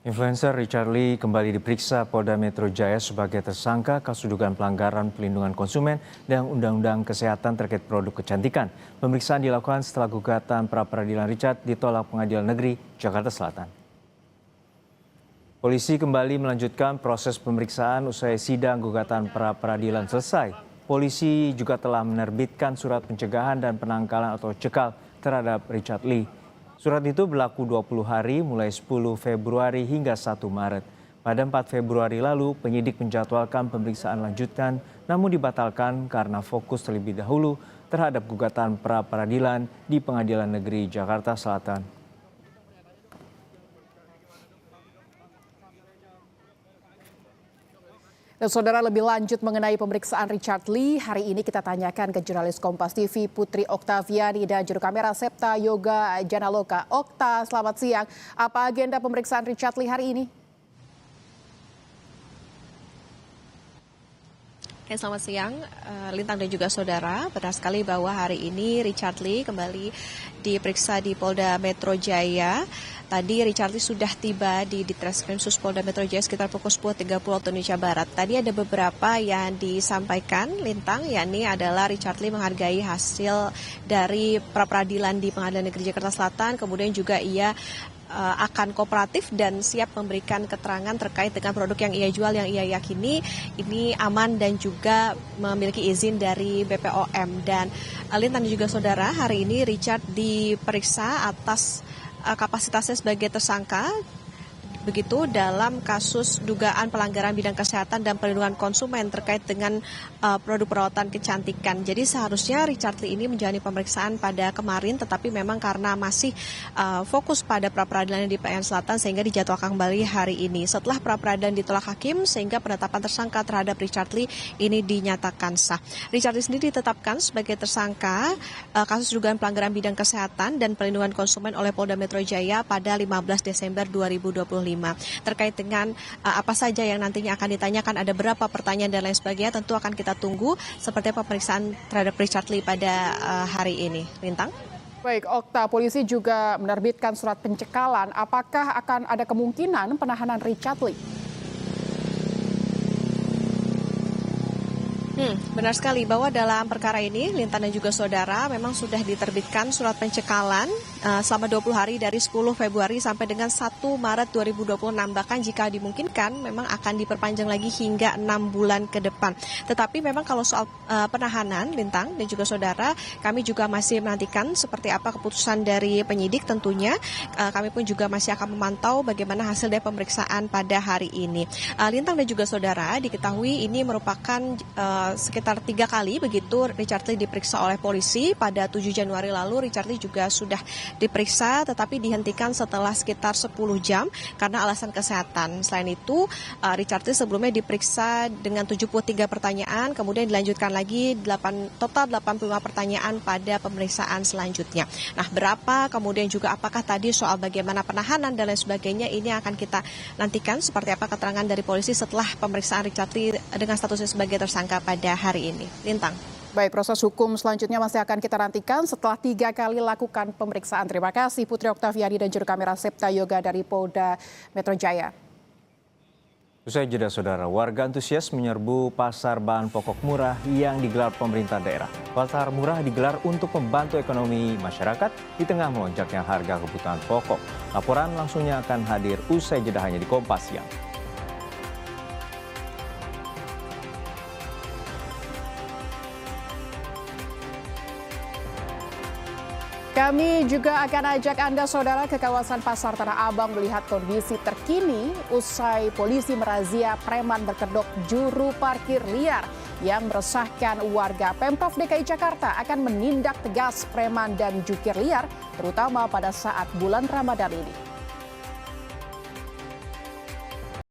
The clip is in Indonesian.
Influencer Richard Lee kembali diperiksa Polda Metro Jaya sebagai tersangka kasus dugaan pelanggaran pelindungan konsumen dan Undang-Undang Kesehatan terkait produk kecantikan. Pemeriksaan dilakukan setelah gugatan pra-peradilan Richard ditolak Pengadilan Negeri Jakarta Selatan. Polisi kembali melanjutkan proses pemeriksaan usai sidang gugatan pra-peradilan selesai. Polisi juga telah menerbitkan surat pencegahan dan penangkalan atau cekal terhadap Richard Lee. Surat itu berlaku 20 hari mulai 10 Februari hingga 1 Maret. Pada 4 Februari lalu, penyidik menjadwalkan pemeriksaan lanjutan namun dibatalkan karena fokus terlebih dahulu terhadap gugatan pra-peradilan di Pengadilan Negeri Jakarta Selatan. Dan saudara, lebih lanjut mengenai pemeriksaan Richard Lee, hari ini kita tanyakan ke jurnalis Kompas TV Putri Oktaviani dan juru kamera Septa Yoga Janaloka. Okta, selamat siang. Apa agenda pemeriksaan Richard Lee hari ini? Oke, selamat siang, Lintang dan juga saudara. Benar sekali bahwa hari ini Richard Lee kembali diperiksa di Polda Metro Jaya. Tadi Richard Lee sudah tiba di Ditreskrim Sus Polda Metro Jaya sekitar pukul 10.30 waktu Indonesia Barat. Tadi ada beberapa yang disampaikan, Lintang, yakni adalah Richard Lee menghargai hasil dari pra-peradilan di Pengadilan Negeri Jakarta Selatan. Kemudian juga ia akan kooperatif dan siap memberikan keterangan terkait dengan produk yang ia jual yang ia yakini ini aman dan juga memiliki izin dari BPOM. Dan Lintang dan juga saudara, hari ini Richard diperiksa atas kapasitasnya sebagai tersangka begitu dalam kasus dugaan pelanggaran bidang kesehatan dan perlindungan konsumen terkait dengan produk perawatan kecantikan. Jadi seharusnya Richard Lee ini menjalani pemeriksaan pada kemarin, tetapi memang karena masih fokus pada pra-peradilan di PN Selatan sehingga dijadwalkan kembali hari ini. Setelah pra-peradilan ditolak hakim sehingga penetapan tersangka terhadap Richard Lee ini dinyatakan sah. Richard Lee sendiri ditetapkan sebagai tersangka kasus dugaan pelanggaran bidang kesehatan dan perlindungan konsumen oleh Polda Metro Jaya pada 15 Desember 2025. Terkait dengan apa saja yang nantinya akan ditanyakan, ada berapa pertanyaan dan lain sebagainya, tentu akan kita tunggu seperti pemeriksaan terhadap Richard Lee pada hari ini. Lintang? Baik, Okta, polisi juga menerbitkan surat pencekalan. Apakah akan ada kemungkinan penahanan Richard Lee? Benar sekali bahwa dalam perkara ini Lintang dan juga saudara memang sudah diterbitkan surat pencekalan selama 20 hari dari 10 Februari sampai dengan 1 Maret 2026. Bahkan jika dimungkinkan memang akan diperpanjang lagi hingga 6 bulan ke depan. Tetapi memang kalau soal penahanan Lintang dan juga saudara, kami juga masih menantikan seperti apa keputusan dari penyidik tentunya. Kami pun juga masih akan memantau bagaimana hasil dari pemeriksaan pada hari ini. Lintang dan juga saudara, diketahui ini merupakan sekitar 3 kali begitu Richard Lee diperiksa oleh polisi. Pada 7 Januari lalu Richard Lee juga sudah diperiksa tetapi dihentikan setelah sekitar 10 jam karena alasan kesehatan. Selain itu Richard Lee sebelumnya diperiksa dengan 73 pertanyaan, kemudian dilanjutkan lagi total 85 pertanyaan pada pemeriksaan selanjutnya. Nah, berapa kemudian juga apakah tadi soal bagaimana penahanan dan lain sebagainya, ini akan kita nantikan seperti apa keterangan dari polisi setelah pemeriksaan Richard Lee dengan statusnya sebagai tersangka pada hari ini. Lintang. Baik, proses hukum selanjutnya masih akan kita nantikan setelah 3 kali lakukan pemeriksaan. Terima kasih Putri Oktaviani dan juru kamera Septa Yoga dari Polda Metro Jaya. Usai jeda saudara, warga antusias menyerbu pasar bahan pokok murah yang digelar pemerintah daerah. Pasar murah digelar untuk membantu ekonomi masyarakat di tengah melonjaknya harga kebutuhan pokok. Laporan langsungnya akan hadir usai jeda hanya di Kompas Siang. Kami juga akan ajak Anda saudara ke kawasan Pasar Tanah Abang melihat kondisi terkini usai polisi merazia preman berkedok juru parkir liar yang meresahkan warga. Pemprov DKI Jakarta akan menindak tegas preman dan jukir liar terutama pada saat bulan Ramadan ini.